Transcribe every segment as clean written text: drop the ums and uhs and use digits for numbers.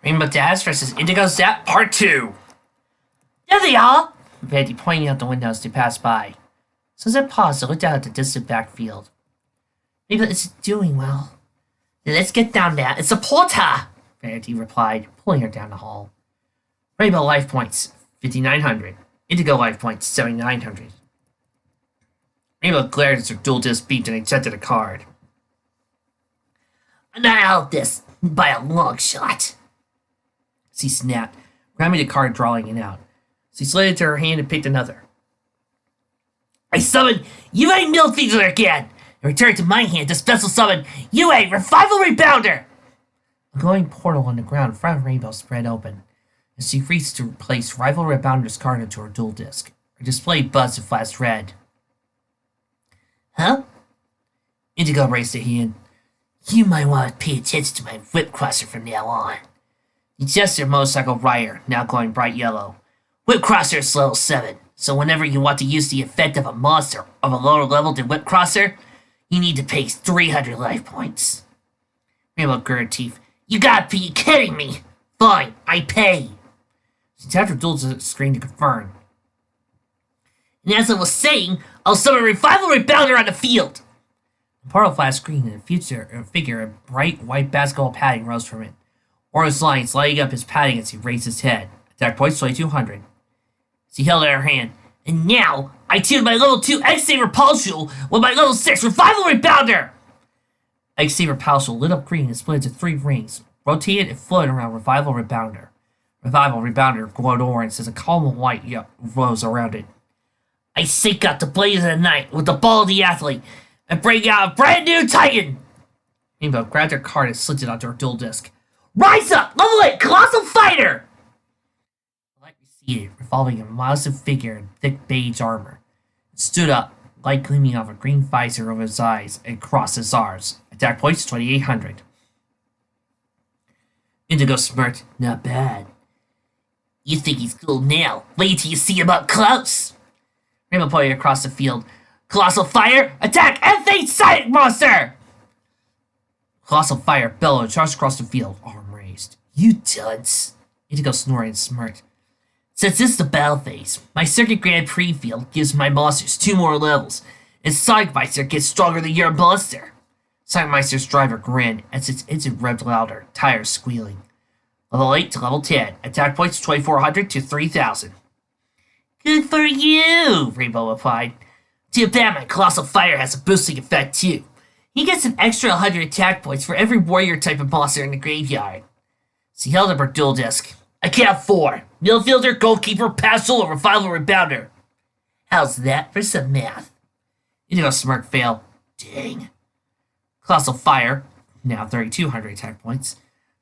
Rainbow Dash versus Indigo Zap Part 2. There they are! Vandy pointing out the windows to pass by. Sunset paused and looked out at the distant backfield. Maybe it's doing well. Then let's get down there and support her! Vanity replied, pulling her down the hall. Rainbow life points, 5,900. Indigo life points, 7,900. Rainbow glared as her dual disc beeped and accepted a card. I'm not out of this by a long shot. She snapped, grabbing the card, drawing it out. She slid it to her hand and picked another. I summon UA Millfeeder again! And return to my hand to special summon UA Revival Rebounder! A glowing portal on the ground in front of Rainbow spread open, as she reached to place Rival Rebounder's card into her dual disc. Her display buzzed and flashed red. Huh? Indigo raised a hand. You might want to pay attention to my whip crosser from now on. He gestured a motorcycle rider, now glowing bright yellow. Whip crosser is level 7, so whenever you want to use the effect of a monster of a lower level than whip crosser, you need to pay 300 life points. Rainbow gritted teeth. You gotta be kidding me! Fine, I pay. She tapped her dual screen to confirm. And as I was saying, I'll summon Revival Rebounder on the field. The portal flashed green and a figure in bright white basketball padding rose from it. Orange lines lighting up his padding as he raised his head. Attack points 2,200. She held out her hand. And now, I tune my level 2 X-Saver Pulsule with my level 6 Revival Rebounder! X-Saver Pulsule lit up green and split into 3 rings, rotated and floated around Revival Rebounder. Revival Rebounder glowed orange as a column of light rose around it. I seek out the blaze of the night with the ball of the athlete and bring out a brand new Titan! Rainbow grabbed her card and slid it onto her dual disc. Rise up! Level 8 Colossal Fighter! The light receded, revolving a massive figure in thick beige armor. It stood up, light gleaming off a green visor over his eyes, and crossed his arms. Attack points 2,800. Indigo smirked. Not bad. You think he's cool now. Wait till you see him up close. Rainbow pointed across the field. Colossal Fire! Attack F8 Sonic Monster! Colossal Fire bellowed, charged across the field, arm raised. You dunce! Indigo snorted and smirked. Since this is the battle phase, my Circuit Grand Prix field gives my monsters 2 more levels, and Sonic Meister gets stronger than your monster. Sonic Meister's driver grinned as its engine revved louder, tires squealing. Level 8 to level 10. Attack points 2,400 to 3,000. Good for you, Rainbow replied. Too bad my Colossal Fire has a boosting effect too. He gets an extra 100 attack points for every warrior type of monster in the graveyard. She held up her dual disc. I count 4. Midfielder, goalkeeper, pass or Revival Rebounder. How's that for some math? Indigo smirk failed. Dang. Colossal Fire, now 3,200 attack points,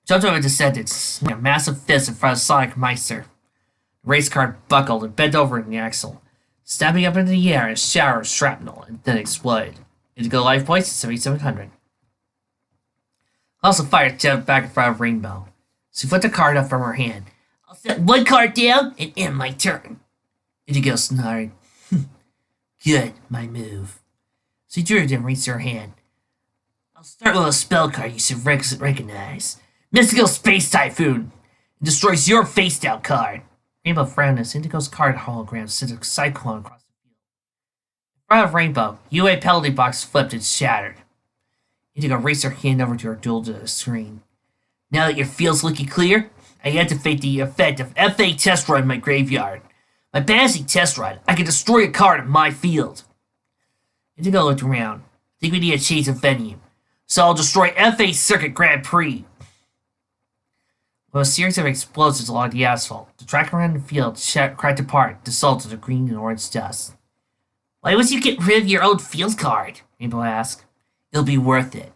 jumped over descended, swinging a massive fist in front of Sonic Meister. The race car buckled and bent over in the axle, stabbing up into the air in a shower of shrapnel, and then exploded. Indigo life points 7,700. Colossal Fire jumped back in front of Rainbow. She flipped a card up from her hand. I'll set 1 card down and end my turn. Indigo snarled. Good, my move. She drew it and reached her hand. I'll start with a spell card you should recognize. Mystical Space Typhoon. It destroys your face down card. Rainbow frowned as Indigo's card hologram sent a cyclone across the field. In front of Rainbow, UA penalty box flipped and shattered. Indigo raised her hand over to her dual disc screen. Now that your field's looking clear, I activate the effect of F8 Test Run in my graveyard. By banishing Test Run, I can destroy a card in my field. Indigo looked around. I think we need to change the venue. So I'll destroy F8 Circuit Grand Prix. With a series of explosions along the asphalt, the track around the field cracked apart, dissolved into green and orange dust. Why would you get rid of your old field card? Rainbow asked. It'll be worth it.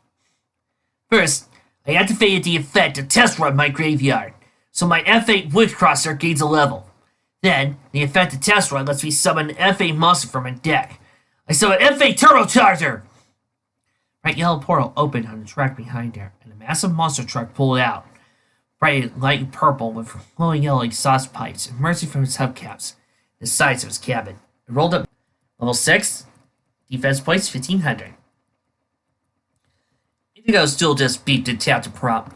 First, I activated the effect to test run my graveyard, so my F8 Wood Crosser gains a level. Then, the effect to test run lets me summon an F8 monster from my deck. I summon F8 Turbocharger! Bright yellow portal opened on the track behind her, and a massive monster truck pulled out. Bright light purple with glowing yellow exhaust pipes emerging from its hubcaps, the sides of its cabin. It rolled up. Level 6, defense points 1,500. Indigo's dual disc beeped and tapped a prompt.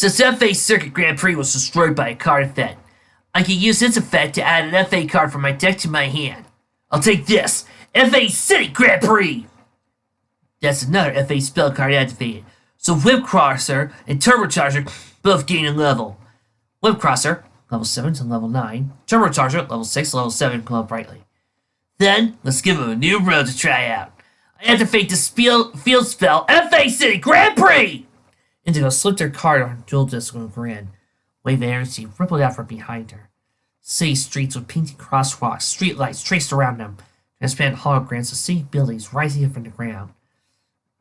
Since FA Circuit Grand Prix was destroyed by a card effect, I can use its effect to add an FA card from my deck to my hand. I'll take this, FA City Grand Prix! That's another FA spell card activated. So Whip Crosser and Turbocharger both gain a level. Whip Crosser, level 7 to level 9. Turbocharger, level 6 to level 7, glow brightly. Then, let's give him a new road to try out. I activate the field spell, FA City Grand Prix! Indigo slipped her card on Duelist with a grin. Wave of energy rippled out from behind her. City streets with painted crosswalks, streetlights traced around them, transparent holograms of city buildings rising up from the ground.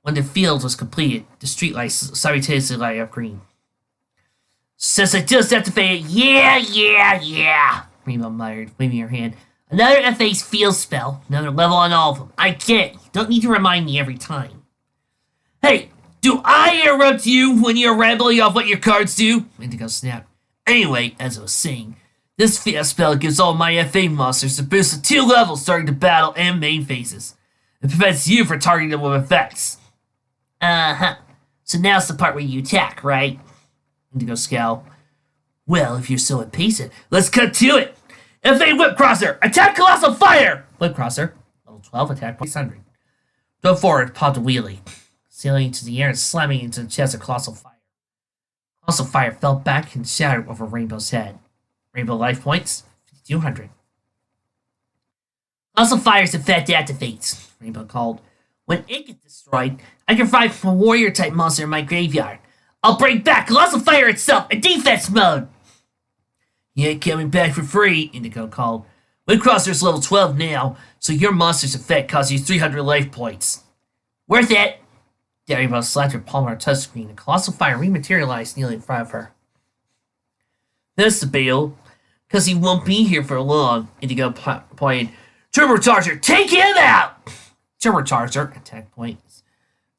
When the field was completed, the streetlights simultaneously lighted up green. Since I just activated, yeah, Rainbow muttered, waving her hand. Another FA's field spell, another level on all of them. I get it. You don't need to remind me every time. Hey, do I interrupt you when you're rambling off what your cards do? Indigo snapped. Anyway, as I was saying, this field spell gives all my FA monsters a boost of 2 levels starting the battle and main phases. It prevents you from targeting them with effects. Uh-huh. So now's the part where you attack, right? Indigo scowled. Well, if you're so impatient, let's cut to it! FA Whip Crosser! Attack Colossal Fire! Whip Crosser, level 12, attack 600. Go forward, popped a wheelie, sailing into the air and slamming into the chest of Colossal Fire. Colossal Fire fell back and shattered over Rainbow's head. Rainbow life points, 5,200. Colossal Fire's effect activates, Rainbow called. When it gets destroyed, I can revive a warrior-type monster in my graveyard. I'll bring back Colossal Fire itself in defense mode! You ain't coming back for free, Indigo called. Windcrosser's level 12 now, so your monster's effect costs you 300 life points. Worth it! Rainbow slapped her palm on her touchscreen, and Colossal Fire rematerialized kneeling in front of her. That's the deal, because he won't be here for long, Indigo pointed. Turbocharger, take him out! Turbocharger, attack points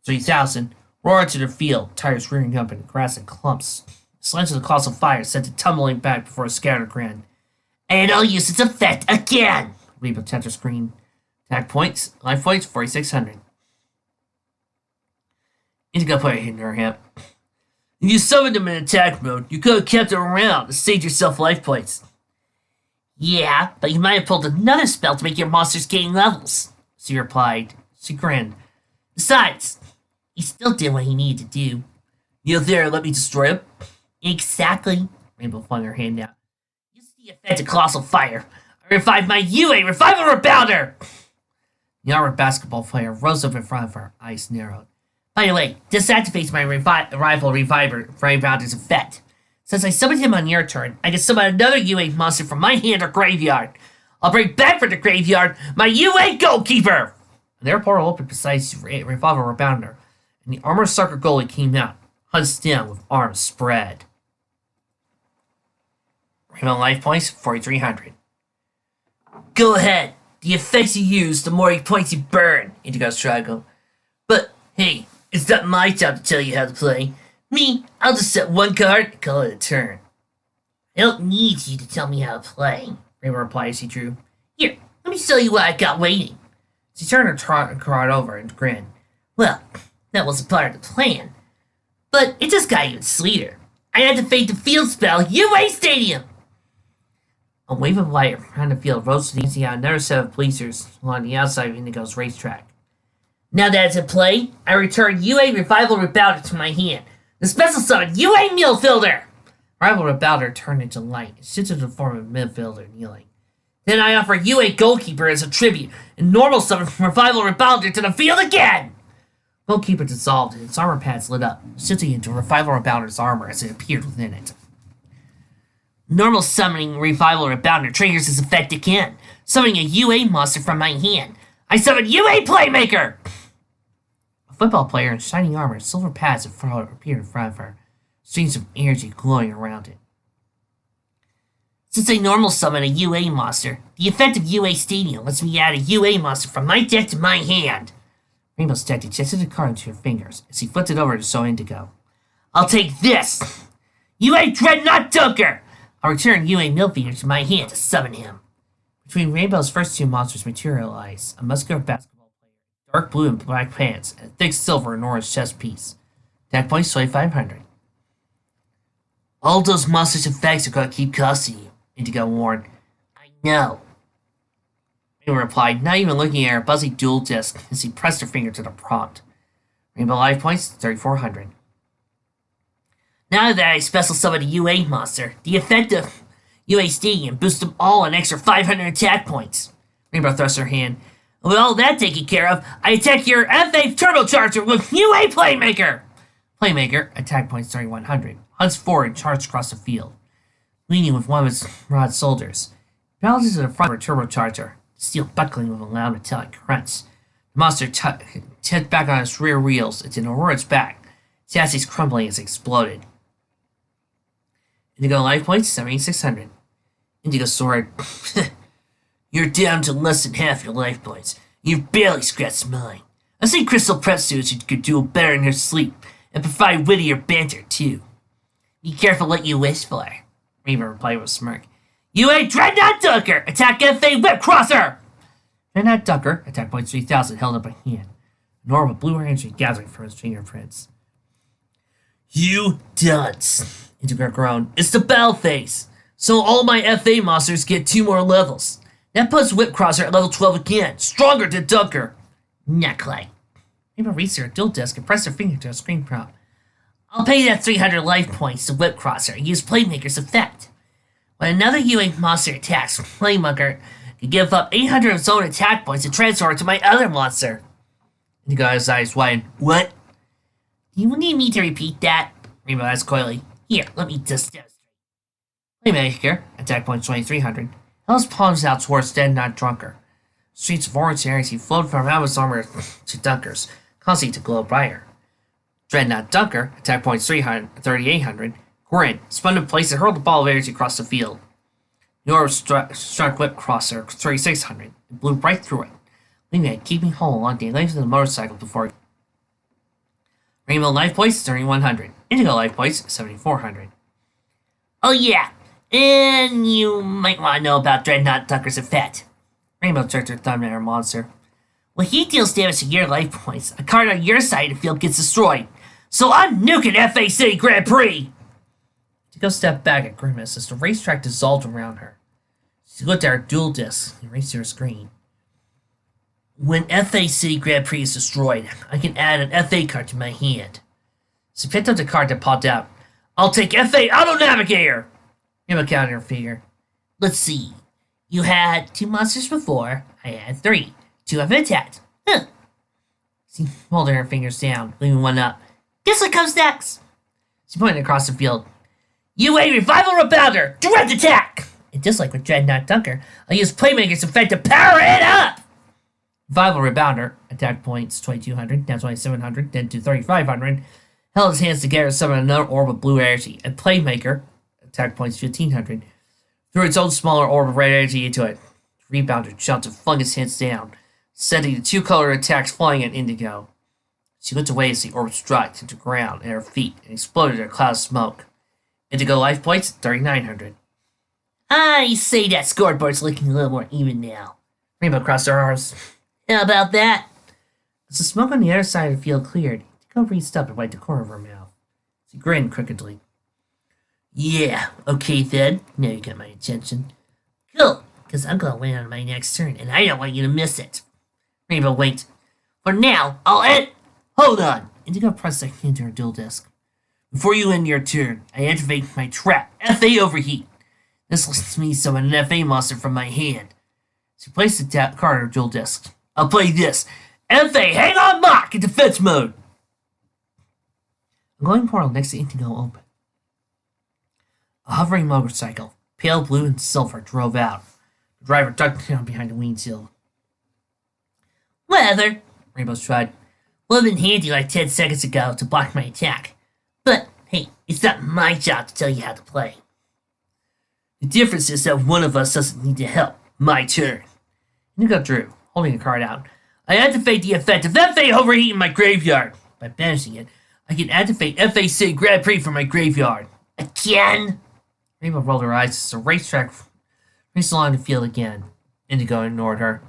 3,000, roared to the field, tires rearing up in the grass and clumps. The sledge of the Colossal Fire sent it tumbling back before a scattered grin. And I'll use its effect again! Rainbow tapped her screen. Attack points, life points, 4,600. Indigo put her hand in her hip. If you summoned him in attack mode, you could have kept him around and saved yourself life points. Yeah, but you might have pulled another spell to make your monsters gain levels, she replied. She grinned. Besides, he still did what he needed to do. Kneel there and let me destroy him. Exactly. Rainbow flung her hand out. Use the effect of Colossal Fire. I revived my UA Revival Rebounder! The armored basketball player rose up in front of her, eyes narrowed. By the way, this activates my rival Revival's effect. Since I summoned him on your turn, I can summon another UA monster from my hand or graveyard. I'll bring back from the graveyard my UA Goalkeeper! And their portal opened beside Revival Rebounder, and the armored soccer goalie came out, hunched down with arms spread. Rainbow life points, 4,300. Go ahead. The effects you use, the more points you burn, Indigo struggled. But, hey, it's not my job to tell you how to play. Me, I'll just set one card and call it a turn. I don't need you to tell me how to play, Rainbow replied as he drew. Here, let me show you what I got waiting. She turned her card over and grinned. Well, that wasn't part of the plan. But it just got even sweeter. I had to fade the field spell, UA Stadium! A wave of light around the field rose to the out another set of bleachers along the outside of Indigo's racetrack. Now that it's in play, I return UA Revival Rebounder to my hand. The special summon UA Midfielder! Revival Rebounder turned into light and shifted to the form of a midfielder kneeling. Then I offer UA Goalkeeper as a tribute and normal summon Revival Rebounder to the field again! Goalkeeper dissolved and its armor pads lit up, shifting into Revival Rebounder's armor as it appeared within it. Normal summoning Revival Rebounder triggers its effect again, summoning a UA monster from my hand. I summon UA Playmaker! A football player in shining armor and silver pads appeared in front of her, streams of energy glowing around it. Since I normal summon a UA monster, the effect of UA Stadium lets me add a UA monster from my deck to my hand. Rainbow's deck ejected the card into her fingers as he flipped it over to show Indigo. I'll take this! UA Dreadnought Dunker! I'll return UA Milfeeder to my hand to summon him. Between Rainbow's first two monsters materialize a muscular basketball player, dark blue and black pants, and a thick silver and orange chest piece. Attack points 2,500. All those monsters' effects are gonna keep costing you, Indigo warned. I know. Rainbow replied, not even looking at her buzzy dual disc as he pressed her finger to the prompt. Rainbow life points, 3,400. Now that I special summoned a UA monster, the effect of UA Stadium boosts them all an extra 500 attack points. Rainbow thrust her hand. With all that taken care of, I attack your FA Turbocharger with UA Playmaker! Playmaker, attack points 3,100, hunts forward and charges across the field. Leaning with one of his rod shoulders, balances to the front of her turbocharger, steel buckling with a loud metallic crunch. The monster tipped back on its rear wheels and then roared its back, chassis crumbling as it exploded. Indigo life points, 7,600. Indigo soared. You're down to less than half your life points. You've barely scratched mine. I've seen Crystal Prep suits who could do better in her sleep and provide wittier banter, too. Be careful what you wish for, Rainbow replied with a smirk. UA Dreadnought Dunker! Attack FA Whip Crosser! Dreadnought Dunker, attack points 3,000, held up a hand. An orb of blue energy gathering from his fingerprints. You dunce! Indigo groaned. It's the battle phase! So all my FA monsters get 2 more levels. That puts Whip Crosser at level 12 again, stronger than Dunker. Not quite. Rainbow reached her dual disc and pressed her finger to a screen prompt. I'll pay that 300 life points to Whip Crosser and use Playmaker's effect. When another UA monster attacks, Playmaker can give up 800 of its own attack points and transfer it to my other monster. Indigo got his eyes wide. What? Do you need me to repeat that? Rainbow asked coyly. Here, let me just demonstrate. Playmaker, attack points 2,300, held his palms out towards Dreadnought Dunker. Streets of orange areas he flowed from Alba's armor to Dunker's, causing it to glow brighter. Dreadnought Dunker, attack points 3,800, grinned, spun in place and hurled the ball of energy across the field. The orb struck Whip Crosser 3,600 and blew right through it, leaving it keeping hole along the length of the motorcycle before. Rainbow life points 3,100. Indigo life points 7,400. Oh yeah, and you might want to know about Dreadnought Dunker's effect. Rainbow jerked her thumb at her monster. When he deals damage to your life points, a card on your side of the field gets destroyed. So I'm nuking FA City Grand Prix! Indigo stepped back at Grimace as the racetrack dissolved around her. She looked at her dual disc and raced to her screen. When FA City Grand Prix is destroyed, I can add an FA card to my hand. She picked up the card that popped out. I'll take FA Auto Navigator! Rainbow counted her figure. Let's see. You had 2 monsters before. I had 3. 2 have been attacked. Huh. She holding her fingers down, leaving one up. Guess what comes next? She pointed across the field. UA Revival Rebounder! Direct attack! And just like with Dreadnought Dunker, I'll use Playmaker's effect to power it up! Revival Rebounder, attack points 2,200, now 2,700, then to 3,500, held his hands together to summon another orb of blue energy, and Playmaker, attack points 1,500, threw its own smaller orb of red energy into it. The rebounder jumped and flung his hands down, sending the 2-colored attacks flying at Indigo. She looked away as the orb struck to the ground at her feet and exploded in a cloud of smoke. Indigo life points 3,900. I say that scoreboard's looking a little more even now. Rainbow crossed her arms. How about that? As the smoke on the other side of the field cleared, Indigo reached up and wiped the corner of her mouth. She grinned crookedly. Yeah, okay then. Now you got my attention. Cool, because I'm going to win on my next turn, and I don't want you to miss it. Rainbow winked. For now, I'll end... Hold on. Indigo pressed a hand to her dual disc. Before you end your turn, I activate my trap, FA Overheat. This lets me summon an FA monster from my hand. She placed the card on her dual disc. I'll play this. FA Hang On Mock in defense mode. A glowing portal next to Indigo opened. A hovering motorcycle, pale blue and silver, drove out. The driver ducked down behind the windshield. Whatever, Rainbow tried. Would have been handy like 10 seconds ago to block my attack. But, hey, it's not my job to tell you how to play. The difference is that one of us doesn't need to help. My turn. Indigo drew, holding the card out. I activate the effect of FA Overheat in my graveyard. By banishing it, I can activate FA City Grand Prix from my graveyard. Again? Rainbow rolled her eyes as the racetrack raced along the field again. Indigo ignored her.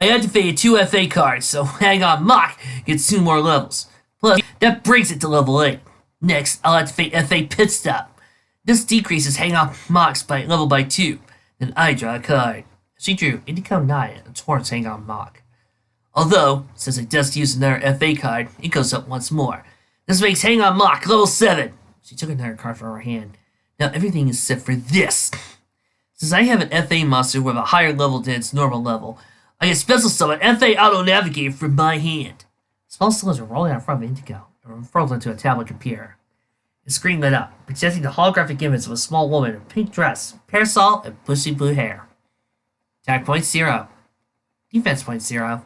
I activated 2 FA cards, so Hang On Mock gets 2 more levels. Plus, that brings it to level 8. Next, I'll activate FA Pit Stop. This decreases hang-off mocks by level by 2. Then I draw a card. She drew Indigo Naya and towards hang-on mock. Although, since I just used another FA card, it goes up once more. This makes hang-on mock level 7. She took another card from her hand. Now everything is set for this. Since I have an FA monster with a higher level than its normal level, I can special summon FA Auto Navigator from my hand. Small cylinders are rolling out in front of Indigo and unfurled into a tablet computer. The screen lit up, presenting the holographic image of a small woman in a pink dress, parasol, and bushy blue hair. Attack point 0. Defense point 0.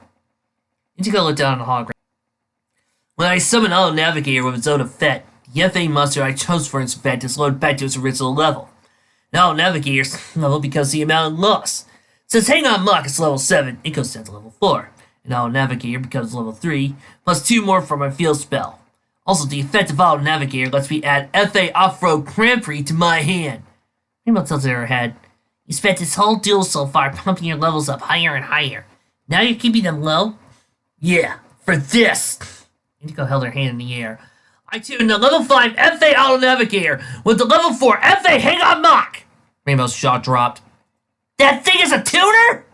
Indigo looked down on the hologram. When I summon Auto Navigator with its own effect, the FA monster I chose for its effect is lowered back to its original level. Now Auto Navigator's level because the amount of loss. Since Hang On Mock is level 7, it goes down to level 4. And Auto Navigator becomes level 3, plus 2 more for my field spell. Also, the effect of Auto Navigator lets me add FA Off-Road Grand Prix to my hand. Rainbow tilted her head. You spent this whole duel so far pumping your levels up higher and higher. Now you're keeping them low? Yeah, for this! Indigo held her hand in the air. I tuned the level 5 FA Auto Navigator with the level 4 FA Hang On Mock! Rainbow's jaw dropped. That thing is a tuner?!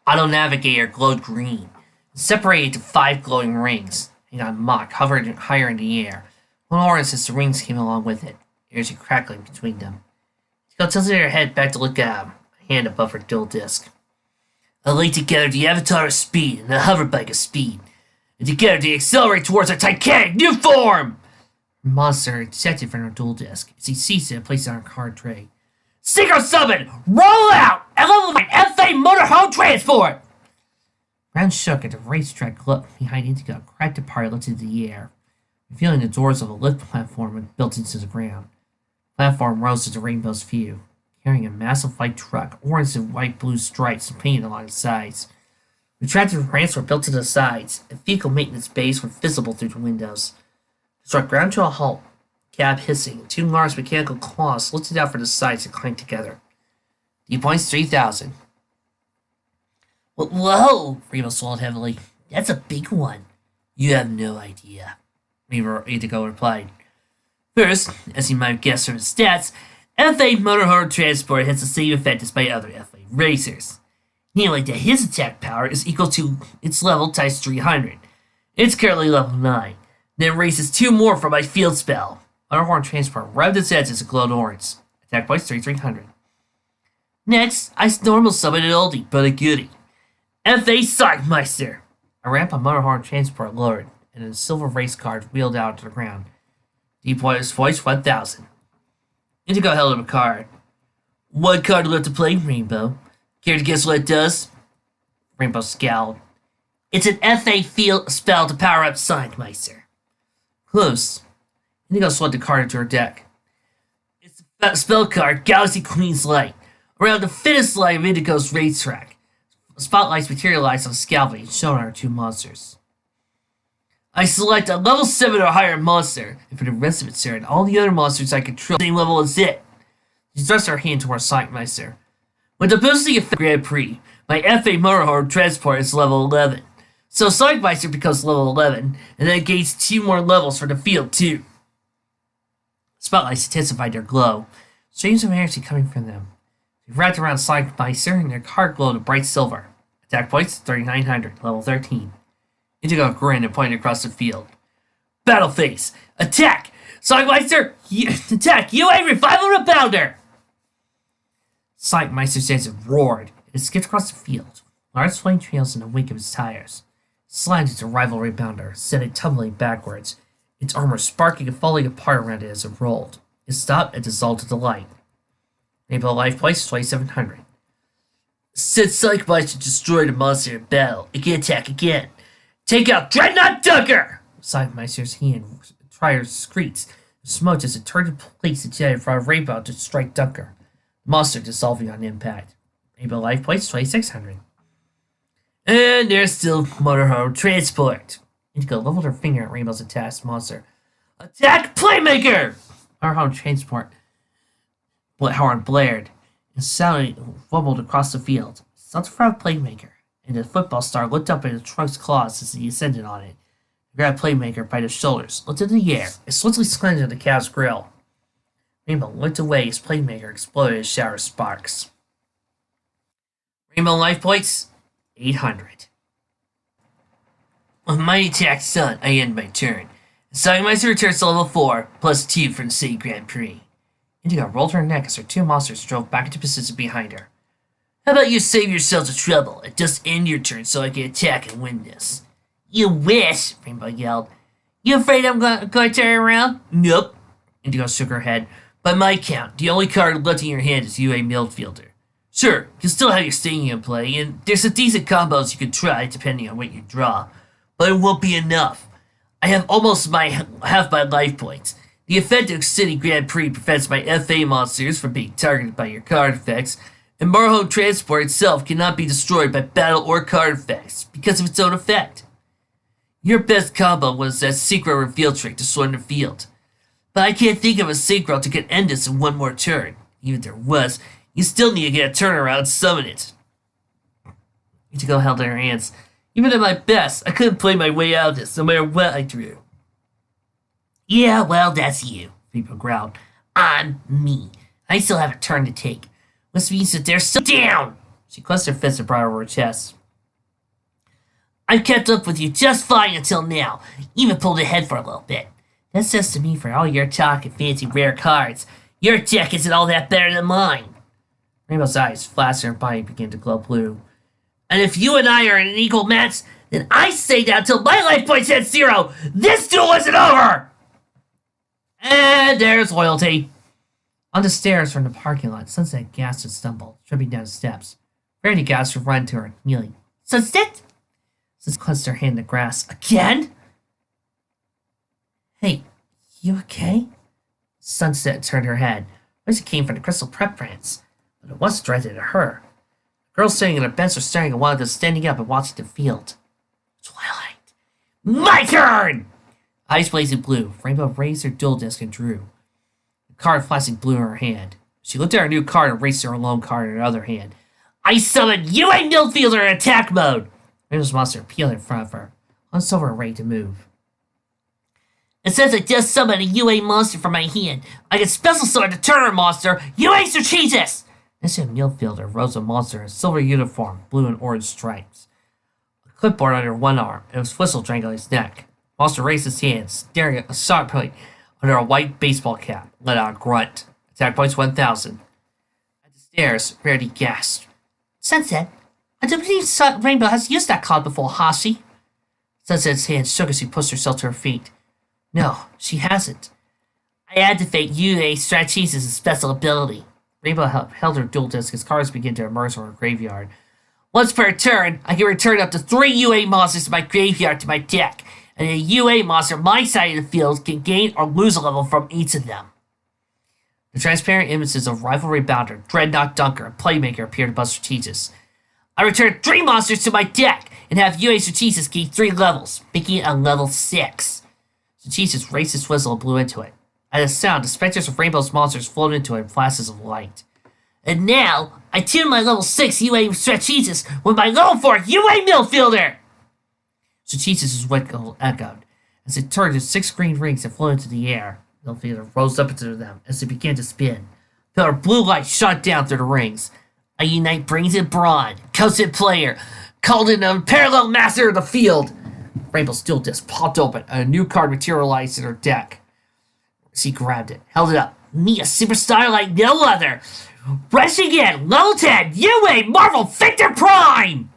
Auto Navigator glowed green, separated into 5 glowing rings. Hang On Mock hovered higher in the air. One orange as the rings came along with it, ears crackling between them. She tilted her head back to look at him, a hand above her dual disc. I link together the Avatar of Speed and the Hoverbike of Speed, and together they accelerate towards a titanic new form! The monster ejected from her dual disc as he seized it and placed it on her card tray. Synchro Summon! Roll out! And level 9 FA Motorhome Transport! Ground shook at the racetrack looked behind Indigo and cracked apart and looked into the air, revealing the doors of a lift platform built into the ground. The platform rose to the rainbow's view, carrying a massive white truck, orange and white-blue stripes painted along the sides. Retracted ramps were built to the sides, and vehicle maintenance bays were visible through the windows. The truck ground to a halt, cab hissing, and 2 large mechanical claws lifted out from the sides and clanked together. D-points 3,000. Whoa! Remo swallowed heavily. That's a big one. You have no idea, Indigo replied. First, as you might have guessed from his stats, FA Motorhome Transport has the same effect as my other FA racers. Nearly that his attack power is equal to its level times 300. It's currently level 9. Then raises 2 more for my field spell. Motorhome Transport rubbed its edges and glowed orange. Attack points 3,300. Next, I normal summon an oldie, but a goodie. F.A. Sargmeister! A ramp on Motorhome Transport lowered, and a silver race card wheeled out to the ground. D-pointers voice 1,000. Indigo held up a card. One card left to play, Rainbow. Care to guess what it does? Rainbow scowled. It's an F.A. field spell to power up Sargmeister. Close. Indigo slid the card into her deck. It's a spell card, Galaxy Queen's Light. Around the finish line of Indigo's racetrack. Spotlights materialize on scaffolding shown on our 2 monsters. I select a level 7 or higher monster, and for the rest of its turn, all the other monsters I control the same level as it. She thrust her hand towards Sargmeister. With the boosting effect Grand Prix, my FA Motorhome Transport is level 11. So Sargmeister becomes level 11, and then gains 2 more levels for the field too. Spotlights intensified their glow, streams of energy coming from them. They wrapped around Sargmeister, and their card glowed a bright silver. Attack points 3,900, level 13. Indigo grinned and pointed across the field. Battle phase! Attack! Sargmeister! Attack! UA Revival Rebounder! Sargmeister's engine roared, and it skipped across the field. Large flame trails in the wake of its tires. It slammed into Rival Rebounder, sent it tumbling backwards, its armor sparking and falling apart around it as it rolled. It stopped and dissolved to the light. Rainbow life points 2,700. Since Sargmeister destroyed a monster in battle, it can attack again. Take out Dreadnought Dunker! Sargmeister's hand tires screeched and smoked as it turned to place the jet in front of Rainbow to strike Dunker. The monster dissolving on impact. Rainbow life points 2,600. And there's still Motorhome Transport. Indigo leveled her finger at Rainbow's attacked monster. Attack Playmaker! Motorhome Transport horn blared, and sounded wobbled across the field. Stopped in front of Playmaker, and the football star looked up at the truck's claws as he ascended on it. Grabbed Playmaker by the shoulders, looked into the air, and swiftly slammed into the cat's grill. Rainbow looked away as Playmaker exploded in a shower of sparks. Rainbow life points, 800. With Mighty Attack Sun, I end my turn. Sagameister returns to level 4, plus 2 from the City Grand Prix. Indigo rolled her neck as her two monsters drove back into position behind her. How about you save yourselves the trouble and just end your turn so I can attack and win this? You wish, Rainbow yelled. You afraid I'm going to turn around? Nope. Indigo shook her head. By my count, the only card left in your hand is UA Midfielder. Sure, you still have your stinging in play, and there's some decent combos you can try depending on what you draw. But it won't be enough. I have almost half my life points. The effective City Grand Prix prevents my FA monsters from being targeted by your card effects, and Marho Transport itself cannot be destroyed by battle or card effects because of its own effect. Your best combo was that Synchro reveal trick to Sword in the Field. But I can't think of a Synchro that could end this in one more turn. Even if there was, you still need to get a turnaround and summon it. Ichigo held in her hands. Even at my best, I couldn't play my way out of this, no matter what I drew. Yeah, well, that's you, Rainbow growled. I'm me. I still have a turn to take. Which means that they're still down! She clenched her fist and brought over her chest. I've kept up with you just fine until now. Even pulled ahead for a little bit. That says to me, for all your talk and fancy rare cards, your deck isn't all that better than mine. Rainbow's eyes flashed and her body began to glow blue. And if you and I are in an equal match, then I stay down till my life points hit 0. This duel isn't over! And there's loyalty. On the stairs from the parking lot, Sunset gasped and stumbled, tripping down the steps. Verity gasped to run to her, kneeling. Sunset? Sunset clenched her hand in the grass. Again? Hey, you okay? Sunset turned her head. Voice came from the crystal prep brands, but it wasn't directed at her. Girls sitting on a bench were staring at one of them standing up and watching the field. Twilight. My turn! Eyes blazing blue, Rainbow raised her dual disc and drew. The card flashing blue in her hand. She looked at her new card and raised her lone card in her other hand. I summon UA Midfielder in attack mode! Rainbow's monster peeled in front of her, unsilver and ready to move. It says I just summoned a UA monster from my hand. I can special summon the Turner monster, UA Strategist! Next to Midfielder rose a monster in a silver uniform, blue and orange stripes. A clipboard under one arm, and his whistle dangling his neck. Monster raised his hands, staring at a shot point under a white baseball cap, let out a grunt. Attack points 1,000. At the stairs, Rarity gasped. Sunset, I don't believe Rainbow has used that card before, has she? Sunset's hands shook as she pushed herself to her feet. No, she hasn't. I activate UA Strategies as a special ability. Rainbow held her dual disc as cards began to emerge from her graveyard. Once per turn, I can return up to 3 UA monsters from my graveyard to my deck, and a UA monster on my side of the field can gain or lose a level from each of them. The transparent images of Rivalry Bounder, Dreadnought Dunker, and Playmaker appeared above Strategist. I return 3 monsters to my deck and have UA Strategist gain 3 levels, making it a level 6. Strategist raised his whistle and blew into it. At a sound, the specters of Rainbow's monsters floated into it in flashes of light. And now, I tune my level 6 UA Strategist with my level 4 UA Midfielder! Strategist's whistle echoed. As it turned to 6 green rings that floated into the air, Midfielder rose up into them as it began to spin. Pillar blue light shot down through the rings. A Unite brings in Brawn, Coasted Player, called in a parallel master of the field. Rainbow's dual disc popped open and a new card materialized in her deck. She grabbed it, held it up. Me, a superstar like no other. Rushing in, level 10, UA Marvel Victor Prime!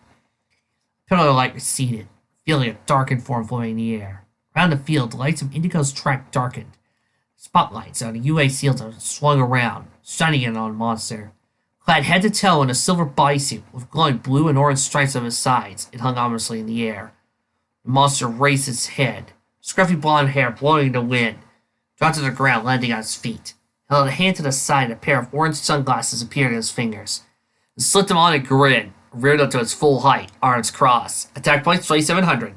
Pillar of light receded, feeling a darkened form floating in the air. Around the field, the lights of Indigo's track darkened. Spotlights on a UA shield swung around, shining in on a monster. Clad head to toe in a silver bodysuit with glowing blue and orange stripes on his sides, it hung ominously in the air. The monster raised its head, scruffy blonde hair blowing in the wind, dropped to the ground, landing on his feet. Held a hand to the side, and a pair of orange sunglasses appeared in his fingers. He slipped them on and grinned, reared up to its full height, arms crossed. Attack points 2,700.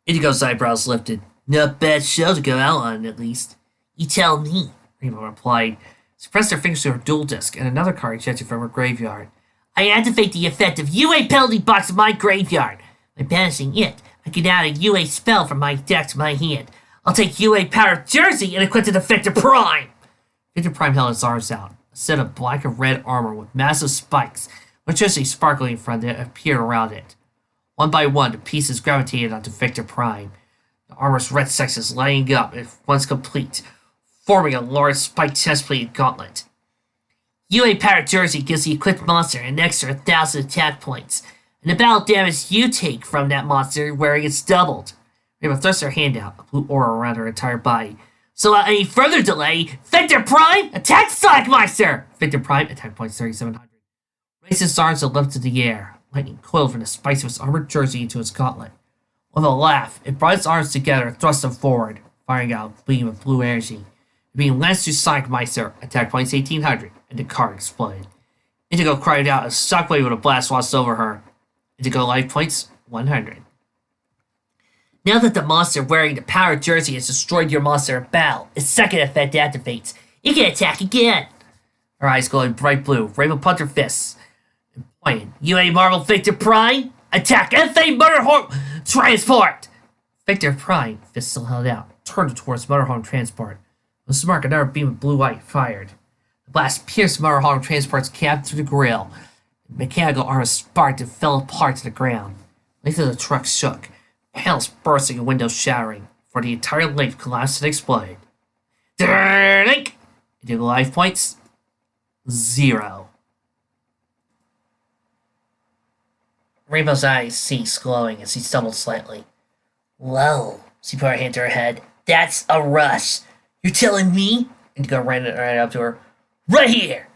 Indigo's eyebrows lifted. Not bad show to go out on, at least. You tell me, Rainbow replied. She pressed her fingers to her dual disc, and another card ejected from her graveyard. I activate the effect of UA penalty box in my graveyard. By banishing it, I can add a UA spell from my deck to my hand. I'll take UA Power Jersey and equip it to Victor Prime. Victor Prime held his arms out. A set of black and red armor with massive spikes, electricity sparkling in front of it, appeared around it. One by one, the pieces gravitated onto Victor Prime. The armor's red sections lighting up, and once complete, forming a large spiked chest-plated gauntlet. UA Power Jersey gives the equipped monster an extra 1,000 attack points, and the battle damage you take from that monster wearing it's doubled. Rainbow thrusts her hand out, a blue aura around her entire body. So without any further delay, Victor Prime, attack Slackmeister! Victor Prime, attack points 3,700. Raised his arms and leapt into the air. Lightning coiled from the spikes of his armored jersey into his gauntlet. With a laugh, it brought its arms together and thrust them forward, firing out a beam of blue energy. The beam lanced through Slackmeister, attack points 1,800, and the card exploded. Indigo cried out as shockwave with a blast washed over her. Indigo life points 100. Now that the monster wearing the power jersey has destroyed your monster in battle, its second effect activates. You can attack again. Her eyes glowing bright blue, Rainbow pumped her fists and pointed. UA Marvel Victor Prime, attack FA Motorhome Transport! Victor Prime, fist still held out, turned towards Motorhome Transport. With a smirk, another beam of blue light fired. The blast pierced Motorhome Transport's cab through the grille. The mechanical armor sparked and fell apart to the ground. Length of the truck shook, panels bursting and windows shattering, for the entire length collapsed and exploded. Into life points 0. Rainbow's eyes ceased glowing as he stumbled slightly. Whoa, she put her hand to her head. That's a rush. You're telling me? Indigo ran right up to her. Right here!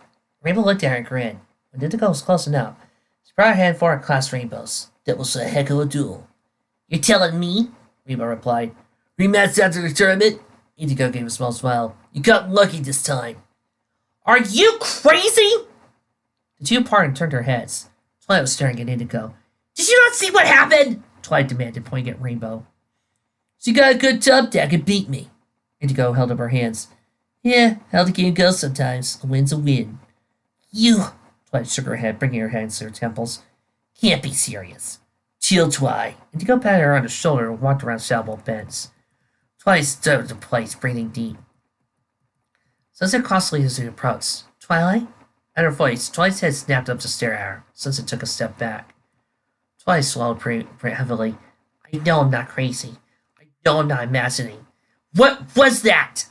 Rainbow looked at her and grinned. When Indigo was close enough, she brought her hand forward and clasped Rainbow's. That was a heck of a duel. You're telling me? Rainbow replied. Rematch after the tournament? Indigo gave a small smile. You got lucky this time. Are you crazy? The two parted and turned their heads. Twilight was staring at Indigo. Did you not see what happened? Twilight demanded, pointing at Rainbow. She got a good top deck and beat me. Indigo held up her hands. Yeah, how the game goes sometimes. A win's a win. You... Twilight shook her head, bringing her hands to her temples. Can't be serious. Chill, Twi. Indigo patted her on the shoulder and walked around Shadowbolt Bends. Twilight stood into place, breathing deep. Sunset cautiously as he approached. Twilight? At her voice, Twilight's head snapped up to stare at her. Sunset took a step back. Twilight swallowed pretty heavily. I know I'm not crazy. I know I'm not imagining. What was that?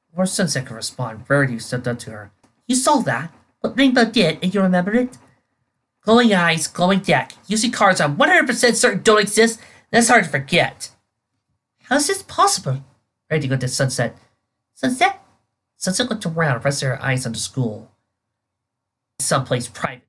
Before Sunset could respond, Verity stepped up to her. You saw that. What Rainbow did, and you remembered it? Glowing eyes, glowing deck. Usually cards I'm 100% certain don't exist, and that's hard to forget. How is this possible? Verity looked at Sunset. Sunset? Sunset looked around and rested her eyes on the school. Someplace private.